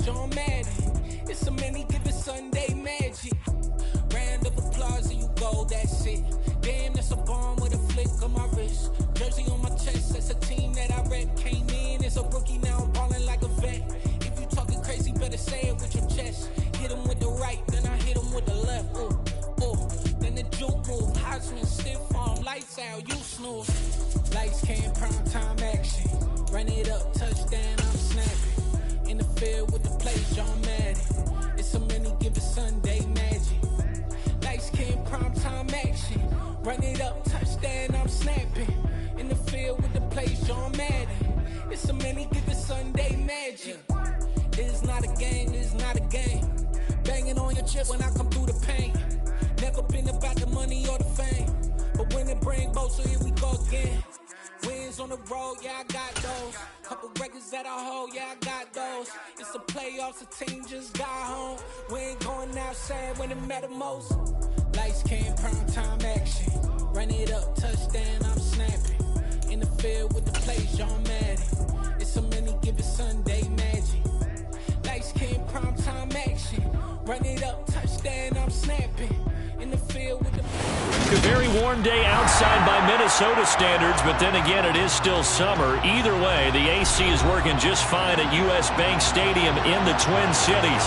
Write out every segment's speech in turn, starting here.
John Madden. It's a many given Sunday magic. Round of applause and you go, that's it. Damn, that's a bomb with a flick on my wrist. Jersey on my chest, that's a team that I rep. Came in as a rookie, now I'm balling like a vet. If you talking crazy, better say it with your chest. Hit him with the right, then I hit him with the left. Then the juke move, Heisman stiff arm, lights out, you snooze. Lights came, prime time action. Run it up, touchdown, I'm snapping. In the field with the play, John Madden. It's a many given Sunday magic. Lights came, prime time action. Run it up, touchdown, I'm snapping. In the field with the play, John Madden. It's a many given Sunday magic. It's not a game, it's not a game. Banging on your chip when I come through the paint. Never been about the money or the fame. But when it bring both, so here we go again. Wins on the road, yeah, I got those. Couple records that I hold, yeah, I got those. It's the playoffs, the team just got home. We ain't going outside when it matter most. Lights came, prime time action. Run it up, touchdown, I'm snapping. In the field with the plays, John Madden. It's a many given Sunday magic. Lights came, prime time action. Run it up, touchdown, I'm snapping. In the field with the A very warm day outside by Minnesota standards, but then again, it is still summer. Either way, the AC is working just fine at U.S. Bank Stadium in the Twin Cities.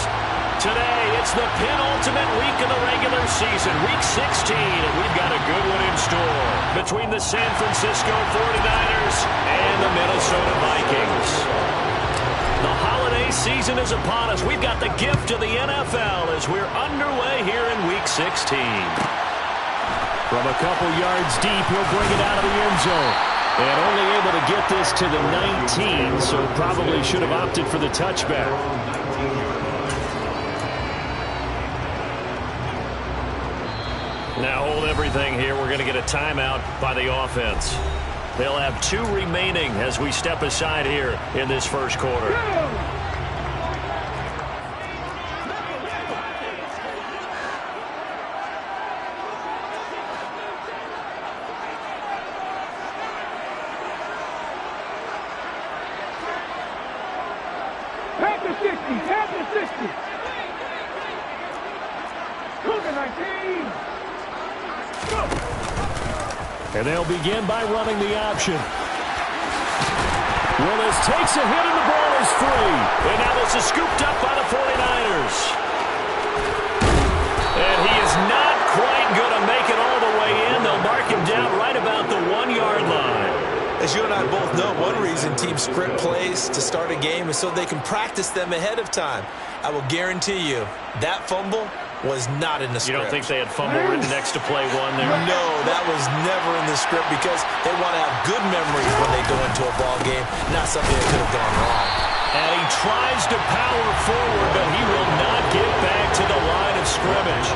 Today, it's the penultimate week of the regular season, week 16, and we've got a good one in store between the San Francisco 49ers and the Minnesota Vikings. The holiday season is upon us. We've got the gift of the NFL as we're underway here in week 16. From a couple yards deep, he'll bring it out of the end zone. And only able to get this to the 19, so probably should have opted for the touchback. Now hold everything here. We're going to get a timeout by the offense. They'll have 2 remaining as we step aside here in this first quarter. Pack the 60, pack the 60. Cougar 19. Go. And they'll begin by running the option. Willis takes a hit and the ball is free. And now this is scooped up by the 49ers. And he is not quite going to make it all the way in. They'll mark him down right about the 1-yard line. As you and I both know, one reason teams script plays to start a game is so they can practice them ahead of time. I will guarantee you that fumble was not in the script. You don't think they had fumble written next to play 1 there? No, that was never in the script because they want to have good memories when they go into a ball game, not something that could have gone wrong. And he tries to power forward, but he will not get back to the line of scrimmage.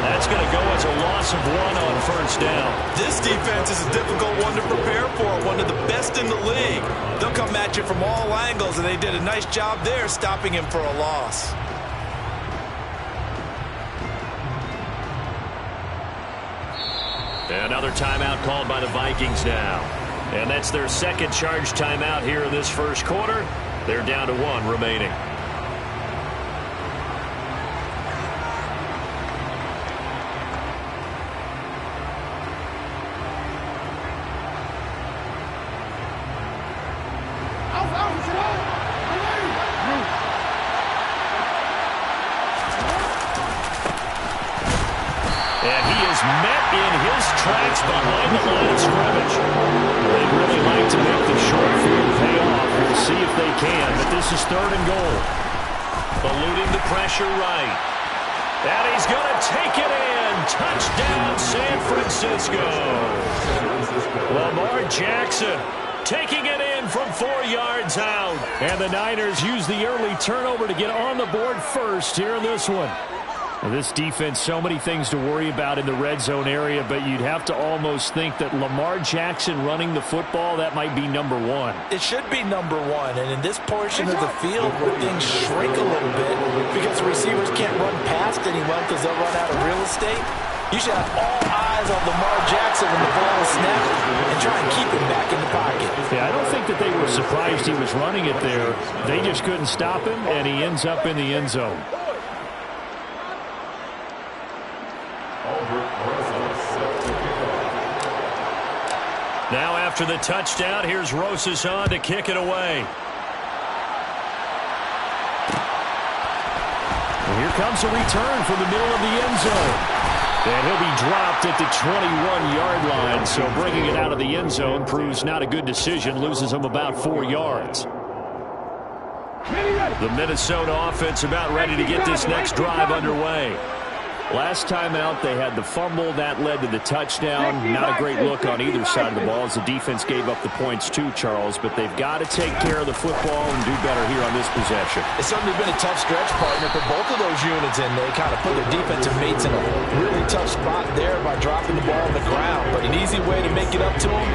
That's going to go as a loss of 1 on first down. This defense is a difficult one to prepare for, one of the best in the league. They'll come at you from all angles, and they did a nice job there stopping him for a loss. Another timeout called by the Vikings now. And that's their second charge timeout here in this first quarter. They're down to 1 remaining. And he is met in his tracks behind the line of scrimmage. They'd really like to make the short field pay off. We'll see if they can, but this is 3rd and goal. Eluding the pressure right. And he's going to take it in. Touchdown, San Francisco. Lamar Jackson taking it in from 4 yards out. And the Niners use the early turnover to get on the board first here in this one. This defense, so many things to worry about in the red zone area, but you'd have to almost think that Lamar Jackson running the football, that might be number 1. It should be number 1, and in this portion of the field where things shrink a little bit because the receivers can't run past anyone because they'll run out of real estate, You should have all eyes on Lamar Jackson when the ball is snapped and try and keep him back in the pocket. Yeah, I don't think that they were surprised he was running it there. They just couldn't stop him, and he ends up in the end zone. Now after the touchdown, here's Rosas on to kick it away. And here comes a return from the middle of the end zone. And he'll be dropped at the 21-yard line, so bringing it out of the end zone proves not a good decision, loses him about 4 yards. The Minnesota offense about ready to get this next drive underway. Last time out, they had the fumble. That led to the touchdown. Not a great look on either side of the ball as the defense gave up the points too, Charles. But they've got to take care of the football and do better here on this possession. It's certainly been a tough stretch, partner, for both of those units, and they kind of put their defensive mates in a really tough spot there by dropping the ball on the ground. But an easy way to make it up to them,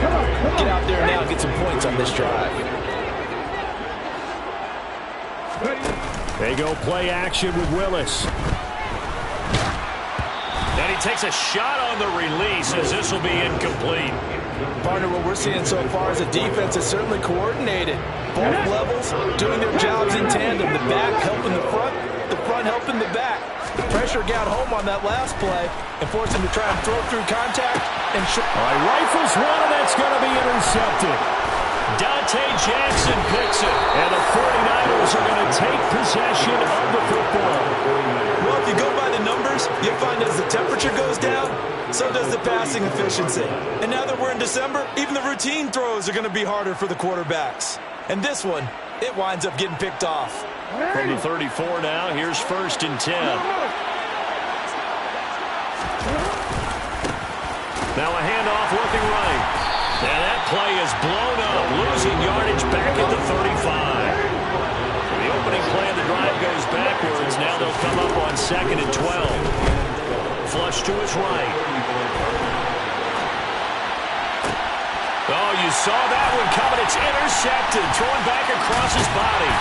get out there now and get some points on this drive. They go play action with Willis. And he takes a shot on the release as this will be incomplete. Partner, what we're seeing so far is a defense that's certainly coordinated. Both levels doing their jobs in tandem. The back helping the front helping the back. The pressure got home on that last play and forced him to try and throw through contact. And all right, rifles one, and that's going to be intercepted. Dante Jackson picks it, and the 49ers are going to take possession of the football. Well, if you go by the numbers, you'll find as the temperature goes down, so does the passing efficiency. And now that we're in December, even the routine throws are going to be harder for the quarterbacks. And this one, it winds up getting picked off. From the 34 now, here's 1st and 10. Now a handoff looking right. And that play is blown up, losing yardage back at the 35. The opening play of the drive goes backwards. Now they'll come up on 2nd and 12. Flush to his right. Oh, you saw that one coming. It's intercepted. Thrown back across his body.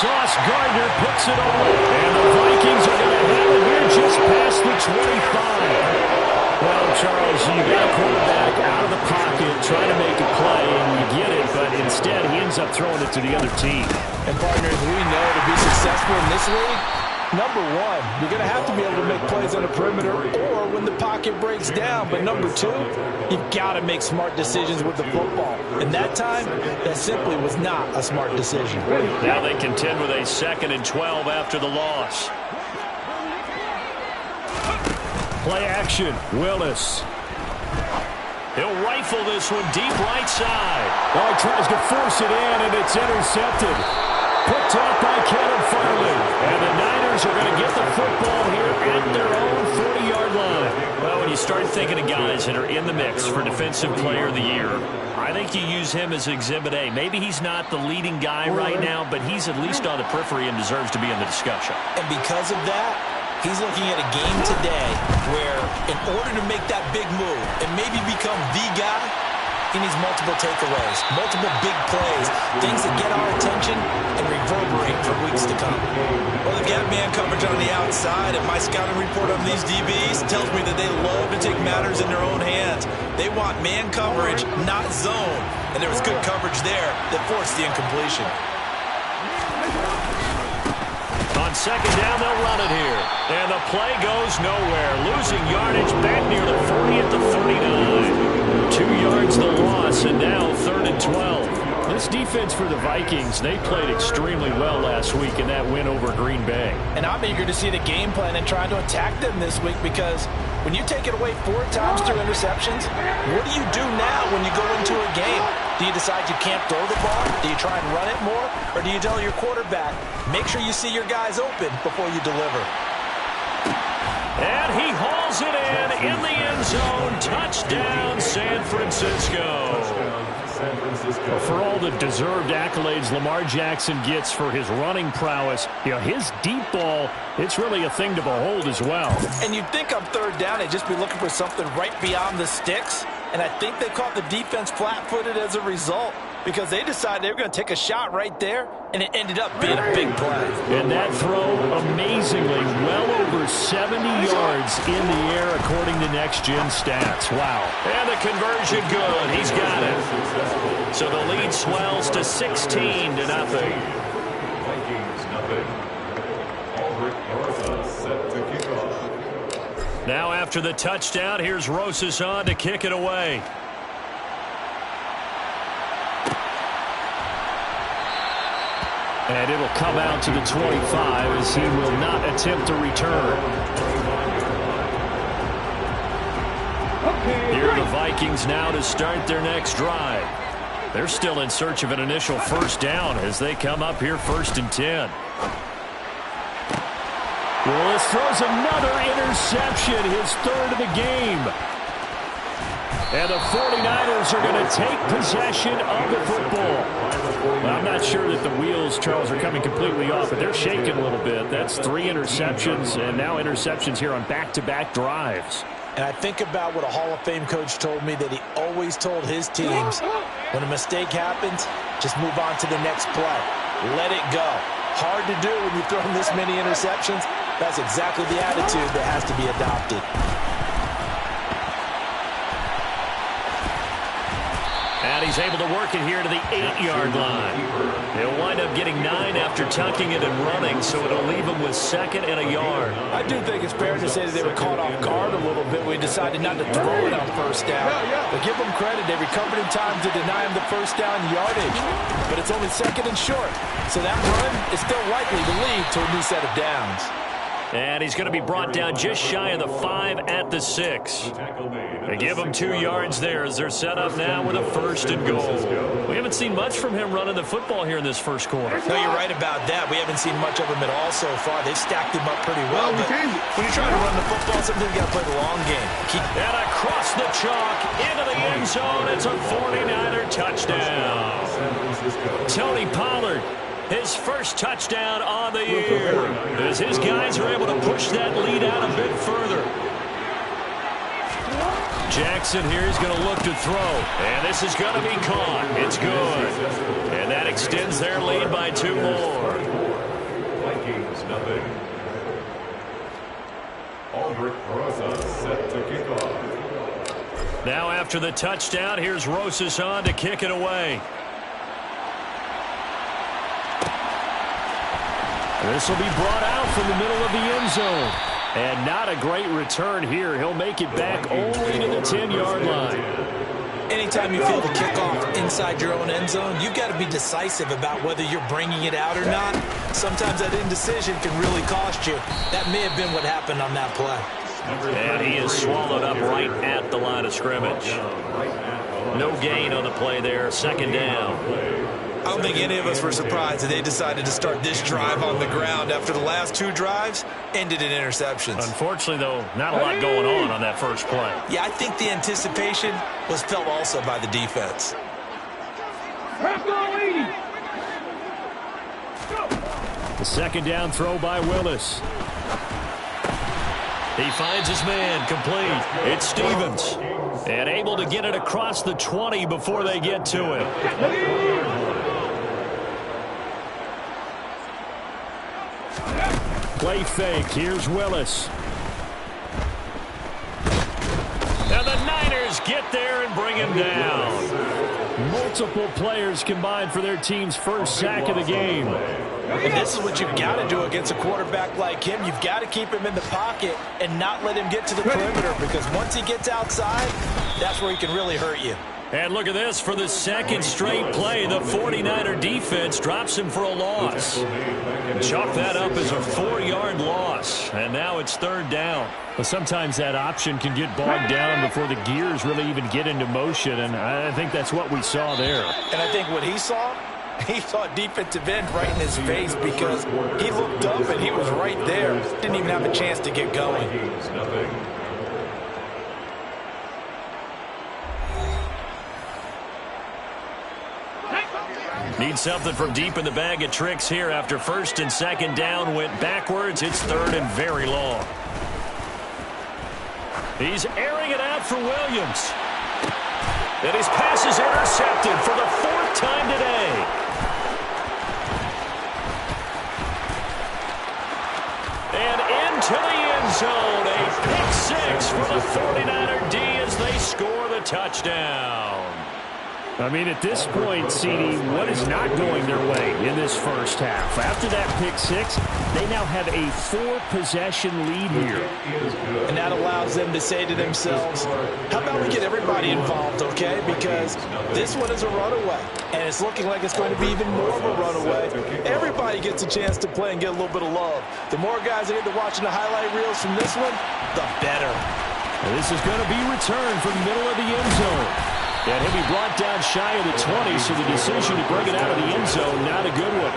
Sauce Gardner picks it all. And the Vikings are going to have it here just past the 25. Well, Charles, you got a quarterback out of the pocket trying to make a play, and you get it, but instead he ends up throwing it to the other team. And, partners, we know to be successful in this league, number one, you're going to have to be able to make plays on the perimeter or when the pocket breaks down. But number two, you've got to make smart decisions with the football. And that time, that simply was not a smart decision. Now they contend with a 2nd and 12 after the loss. Play action, Willis. He'll rifle this one deep right side. Oh, he tries to force it in, and it's intercepted. Picked off by Kevin Farley. And the Niners are going to get the football here at their own 40-yard line. Well, when you start thinking of guys that are in the mix for Defensive Player of the Year, I think you use him as Exhibit A. Maybe he's not the leading guy right now, but he's at least on the periphery and deserves to be in the discussion. And because of that, he's looking at a game today where in order to make that big move and maybe become the guy, he needs multiple takeaways, multiple big plays, things that get our attention and reverberate for weeks to come. Well, they've got man coverage on the outside, and my scouting report on these DBs tells me that they love to take matters in their own hands. They want man coverage, not zone. And there was good coverage there that forced the incompletion. On 2nd down, they'll run it here. And the play goes nowhere. Losing yardage back near the 40 at the 39. 2 yards the loss, and now 3rd and 12. This defense for the Vikings, they played extremely well last week in that win over Green Bay. And I'm eager to see the game plan and trying to attack them this week, because when you take it away 4 times through interceptions, what do you do now when you go into a game? Do you decide you can't throw the ball? Do you try and run it more? Or do you tell your quarterback, make sure you see your guys open before you deliver? And he hauls it in the end zone. Touchdown, San Francisco. For all the deserved accolades Lamar Jackson gets for his running prowess, his deep ball, it's really a thing to behold as well. And you'd think on 3rd down they'd just be looking for something right beyond the sticks. And I think they caught the defense flat-footed as a result. because they decided they were going to take a shot right there, and it ended up being a big play. And that throw, amazingly, well over 70 yards in the air, according to Next Gen Stats. Wow. And the conversion good. He's got it. So the lead swells to 16-0. Now after the touchdown, here's Rosas on to kick it away. And it'll come out to the 25 as he will not attempt to return. Here are the Vikings now to start their next drive. They're still in search of an initial first down as they come up here 1st and 10. Willis throws another interception, his 3rd of the game. And the 49ers are going to take possession of the football. Well, I'm not sure that the wheels, Charles, are coming completely off, but they're shaking a little bit. That's 3 interceptions, and now interceptions here on back-to-back drives. And I think about what a Hall of Fame coach told me, that he always told his teams, when a mistake happens, just move on to the next play. Let it go. Hard to do when you've thrown this many interceptions. That's exactly the attitude that has to be adopted. And he's able to work it here to the 8-yard line. He'll wind up getting 9 after tucking it and running, so it'll leave him with 2nd and a yard. I do think it's fair to say that they were caught off guard a little bit when we decided not to throw it on first down. But give them credit. They recovered in time to deny him the first down yardage. But it's only 2nd and short. So that run is still likely to lead to a new set of downs. And he's going to be brought down just shy of the 5 at the 6. They give him 2 yards there as they're set up now with a 1st and goal. We haven't seen much from him running the football here in this first quarter. No, you're right about that. We haven't seen much of him at all so far. They've stacked him up pretty well. But when you're trying to run the football, sometimes you got to play the long game. And across the chalk into the end zone. It's a 49er touchdown. Tony Pollard, his first touchdown on the year, as his guys are able to push that lead out a bit further. Jackson here is going to look to throw, and this is going to be caught. It's good. And that extends their lead by 2 more. Vikings nothing. Aldrich Rosas set to kick off. Now after the touchdown, here's Rosas on to kick it away. This will be brought out from the middle of the end zone. And not a great return here. He'll make it back only to the 10-yard line. Anytime you feel the kickoff inside your own end zone, you've got to be decisive about whether you're bringing it out or not. Sometimes that indecision can really cost you. That may have been what happened on that play. And he is swallowed up right at the line of scrimmage. No gain on the play there. 2nd down. I don't think any of us were surprised that they decided to start this drive on the ground after the last 2 drives ended in interceptions. Unfortunately, though, not a lot going on that first play. Yeah, I think the anticipation was felt also by the defense. The 2nd down throw by Willis. He finds his man complete. It's Stevens. And able to get it across the 20 before they get to it. Play fake. Here's Willis. Now the Niners get there and bring him down. Multiple players combined for their team's first sack of the game. And this is what you've got to do against a quarterback like him. You've got to keep him in the pocket and not let him get to the perimeter, because once he gets outside, that's where he can really hurt you. And look at this. For the 2nd straight play, the 49er defense drops him for a loss. Chalk that up as a 4-yard loss. And now it's 3rd down. But sometimes that option can get bogged down before the gears really even get into motion. And I think that's what we saw there. And I think what he saw defensive end right in his face, because he looked up and he was right there. Didn't even have a chance to get going. Need something from deep in the bag of tricks here after 1st and 2nd down went backwards. It's 3rd and very long. He's airing it out for Williams. And his pass is intercepted for the time today. And into the end zone. A pick six for the 49er D as they score the touchdown. I mean, at this point, CD, what is not going their way in this first half? After that pick six, they now have a 4-possession lead here. And that allows them to say to themselves, how about we get everybody involved, okay? Because this one is a runaway, and it's looking like it's going to be even more of a runaway. Everybody gets a chance to play and get a little bit of love. The more guys that get to watching the highlight reels from this one, the better. And this is going to be returned from the middle of the end zone. And he'll be brought down shy of the 20, so the decision to bring it out of the end zone, not a good one.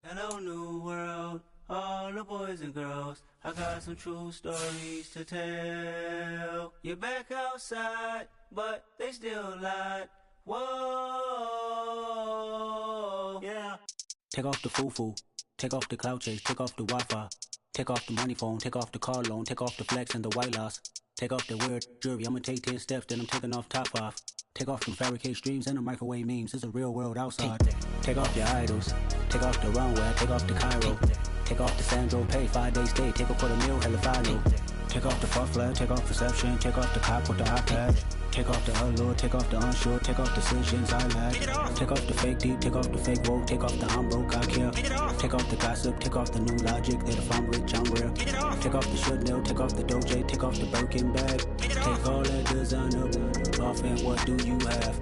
Hello, new world, all the boys and girls. I got some true stories to tell. You're back outside, but they still lied. Whoa, yeah. Take off the foo-foo, take off the cloud chase, take off the Wi-Fi, take off the money phone, take off the car loan, take off the flex and the white loss. Take off the weird jewelry, I'ma take 10 steps, then I'm taking off top 5. Take off them fabricate streams and the microwave memes. It's a real world outside. Take off your idols. Take off the runway. Take off the Cairo. Take off the Sandro Pay. 5-day stay. Take a quarter meal. Hella follow. Take off the fuck flag. Take off perception. Take off the cop with the iPad. Take off the allure. Take off the unsure. Take off decisions I lack. Take off the fake deep. Take off the fake woke. Take off the I'm broke. I care. Take off the gossip. Take off the new logic that if I'm rich, I'm real. Take off the should know. Take off the Doja. Take off the Birkin bag. Take all that designer off and what do you have?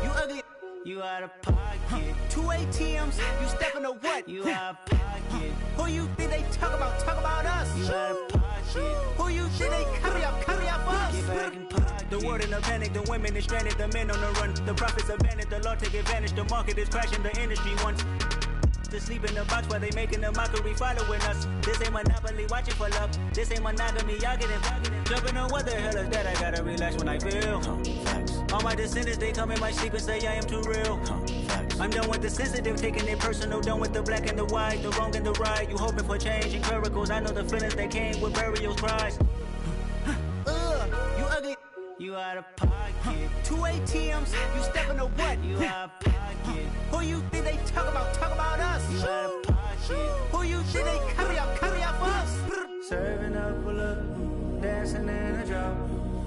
You ugly. You out of pocket. 2 ATMs. You stepping to what? You out of pocket. Who you think they talk about? Talk about us. You out of pocket. Who you think they carry up for us? Get back in pocket. The world in a panic. The women is stranded. The men on the run. The profits abandoned. The law take advantage. The market is crashing. The industry wants to sleep in the box while they making a mockery following us. This ain't Monopoly, watching for love. This ain't monogamy, y'all getting jumping on what the hell is that? I gotta relax when I feel. All my descendants, they come in my sleep and say I am too real. I'm done with the sensitive, taking it personal. Done with the black and the white, the wrong and the right. You hoping for change and miracles. I know the feelings that came with burial cries. You ugly. You out of pocket. 2 ATMs. You stepping to what? You out of pocket. Who you think they talk about? Talk about us. You out of pocket. Who you think they carry up for us? Serving up a look, dancing in a drop.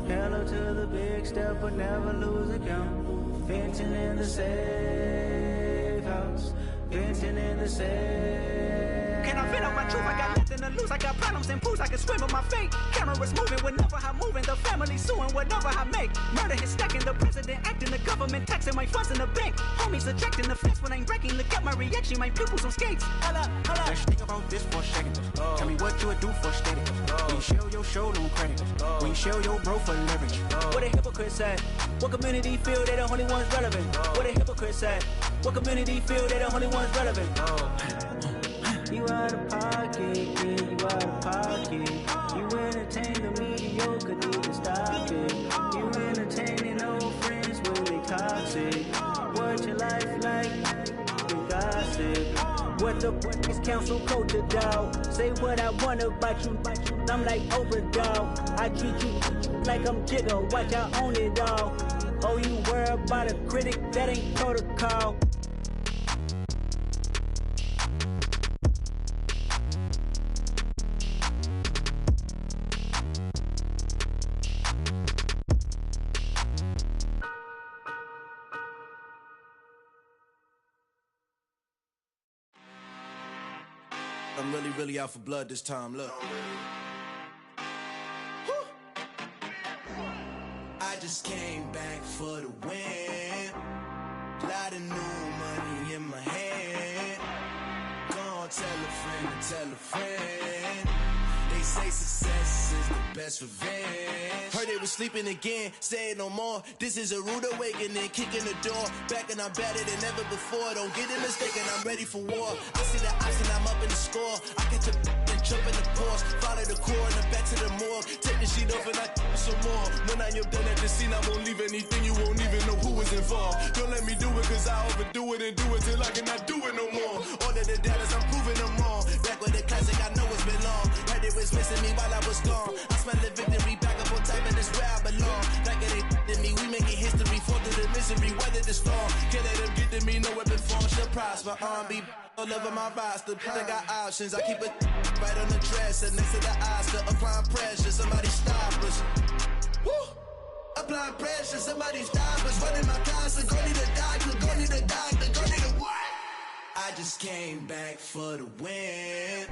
Hello to the big step, but never lose a count. Venting in the safe house. Venting in the safe. Can I fit out my truth? I got nothing to lose. I got problems and pools. I can swim with my fate. Cameras moving whenever I'm moving. The family suing whatever I make. Murder is stacking. The president acting. The government taxing my funds in the bank. Homies ejecting the fence when I'm breaking. Look at my reaction. My pupils on skates. Holla, holla. Let's think about this for a second. Tell me what you would do for steady. When you show your show, no credit. When you show your bro for leverage. What a hypocrite said. What community feel they the only ones relevant? What a hypocrite said. What community feel they the only ones relevant? You out of pocket, yeah, you out of pocket. You entertain the mediocre, need to stop it. You entertaining old friends, well they toxic. What your life like? You gossip. What the fuck is council code to doubt? Say what I want about you, I'm like overdog. I treat you like I'm Jigga, watch I own it all. Oh, you worry about a critic, that ain't protocol. I'm really out for blood this time, look. Woo. I just came back for the win. Lot of new money in my hand. Gonna tell a friend to tell a friend. They say success is the best revenge. Heard they was sleeping again, say it no more. This is a rude awakening, kicking the door. Back and I'm better than ever before. Don't get it mistaken, I'm ready for war. I see the option, I'm up in the score. I catch a and jump in the course. Follow the core and then back to the morgue. Take the sheet off and I some more. When I am done at the scene, I won't leave anything. You won't even know who was involved. Don't let me do it cause I overdo it and do it till I cannot do it no more. All of the doubters, I'm proving them wrong. Back with the classic, I know it's been long. Heard it was missing me while I was gone. I smell the victory, back up on time and it's where I belong. Like it ain't to me, we making history. Fall through the misery, weather the storm. Can't let them get to me, no weapon form shall prosper. Be all over my roster, I got options. I keep it right on the dresser, next to the Oscar. Applying pressure, somebody stop us. Woo! Applying pressure, somebody stop us. Running my concert, go need a doctor, go need a doctor, go need a what? I just came back for the win.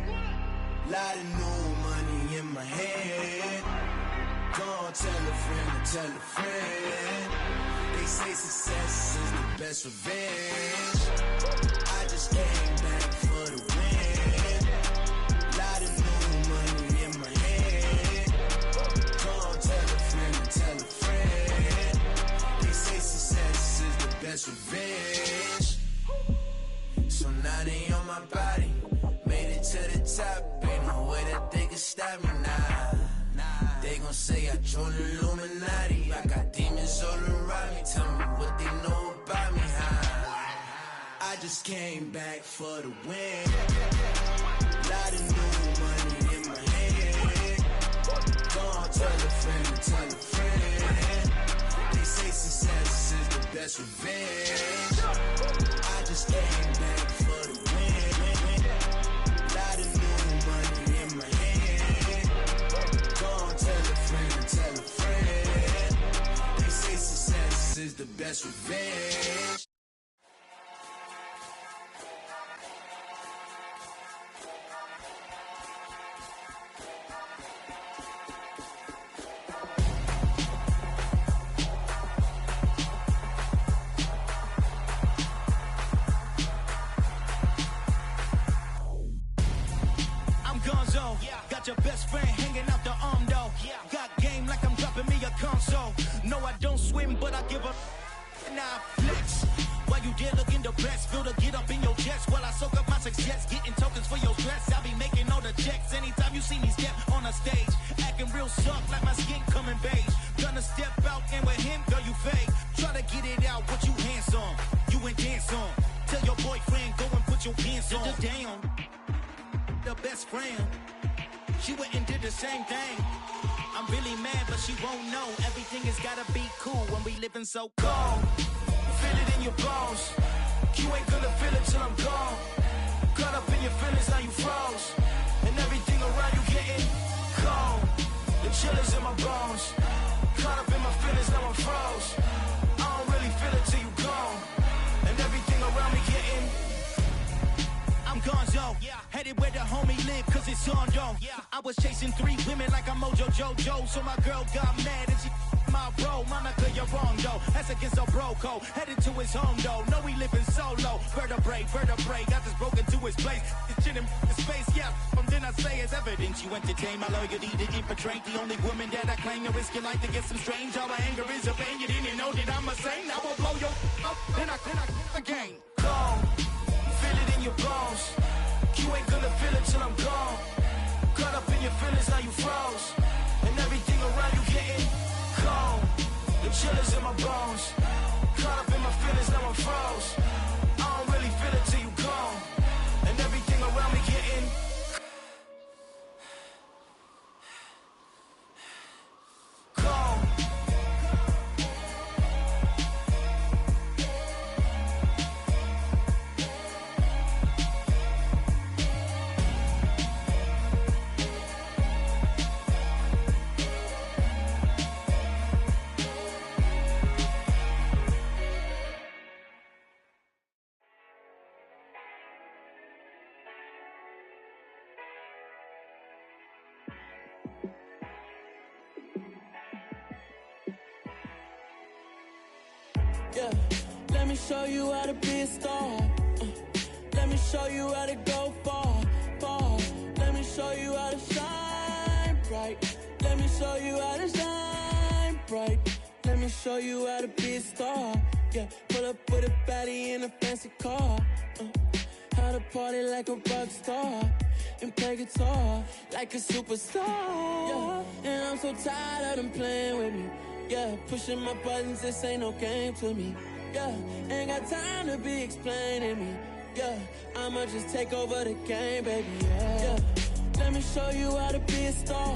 Lot of new money in my hand. Gonna tell a friend to tell a friend. They say success is the best revenge. I just came back for the win. Lot of new money in my hand. Gonna tell a friend to tell a friend. They say success is the best revenge. So now they on my body. Made it to the top. Ain't no way that they can stop me now. They gon' say I joined the Illuminati. I got demons all around me. Tell me what they know about me, huh? I just came back for the win. Lot of new money in my hand. Gonna tell a friend to tell a friend. They say success is the best revenge. I just came back for the win. Lot of new money in my hand. Gonna tell a friend to tell a friend. They say success is the best revenge. Got your best friend hanging out the arm though. Got game like I'm dropping me a console. No, I don't swim, but I give a nah flex. While you there looking the best, feel the get up in your chest while I soak up my success, getting tokens for your stress. I be making all the checks anytime you see me step on a stage, acting real suck like my skin coming beige. Gonna step out and with him, girl, you fake. Try to get it out, what you handsome, you ain't dance on. Tell your boyfriend go and put your pants on. Damn, the best friend. She went and did the same thing. I'm really mad, but she won't know. Everything has gotta be cool when we living so cold. Feel it in your bones. You ain't gonna feel it till I'm gone. Caught up in your feelings, now you froze. And everything around you getting cold. The chill is in my bones. Caught up in my feelings, now I'm froze. I don't really feel it till you gone. And everything around me getting I'm gonzo, headed where the homie live, cause it's on, yo. I was chasing 3 women like I'm Mojo Jojo, so my girl got mad and she my bro. Monica, you're wrong, though. That's against a bro code. Headed to his home, though. No, he living solo. Vertebrae, got this broken to his place. It's chin in his face, yeah. From then I say it's evidence. You entertain my loyalty to infiltrate. The only woman that I claim to risk your life to get some strange. All my anger is a pain. You didn't know that I'm a saint. I will blow your up, then I again. Gone. Feel it in your bones. You ain't gonna feel it till I'm gone. Caught up in your feelings, now you froze. And everything around you getting cold. The chill is in my bones. Caught up in my feelings, now I'm froze. I don't really feel it till you gone. And everything around me getting cold. Yeah, let me show you how to be a star. Let me show you how to go far, far. Let me show you how to shine bright. Let me show you how to shine bright. Let me show you how to be a star. Yeah, pull up with a baddie in a fancy car. How to party like a rock star and play guitar like a superstar. Yeah, and I'm so tired of them playing with me. Yeah, pushing my buttons, this ain't no game to me. Yeah, ain't got time to be explaining me. Yeah, I'ma just take over the game, baby. Yeah, let me show you how to be a star.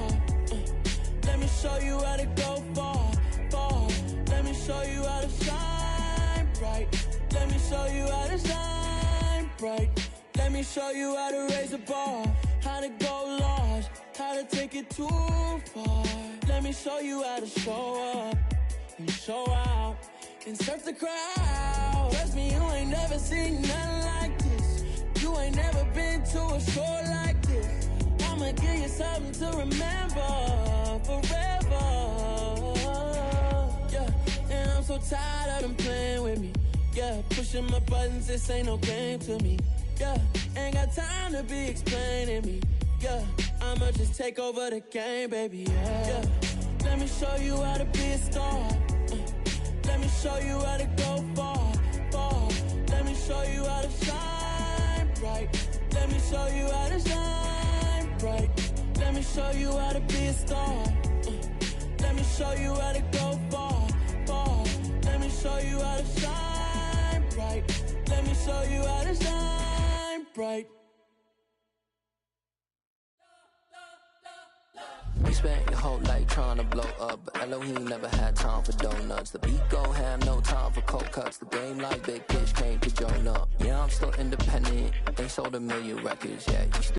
Let me show you how to go far, far. Let me show you how to shine bright. Let me show you how to shine bright. Let me show you how to raise a bar, how to go large, how to take it too far. Let me show you how to show up and show out and surf the crowd. Trust me, you ain't never seen nothing like this. You ain't never been to a show like this. I'ma give you something to remember forever. Yeah, and I'm so tired of them playing with me. Yeah, pushing my buttons, this ain't no game to me. Yeah, ain't got time to be explaining me. Yeah, I'ma just take over the game, baby. Yeah, let me show you how to be a star. Let me show you how to go far, far. Let me show you how to shine bright. Let me show you how to shine bright. Let me show you how to be a star. Let me show you how to go far, far. Let me show you how to shine bright. Let me show you how to shine bright. We spent your whole life trying to blow up, but Elohim never had time for donuts. The beat gon' have no time for cold cuts. The game like Big Pitch came to join up. Yeah, I'm still independent. They sold 1 million records, yeah.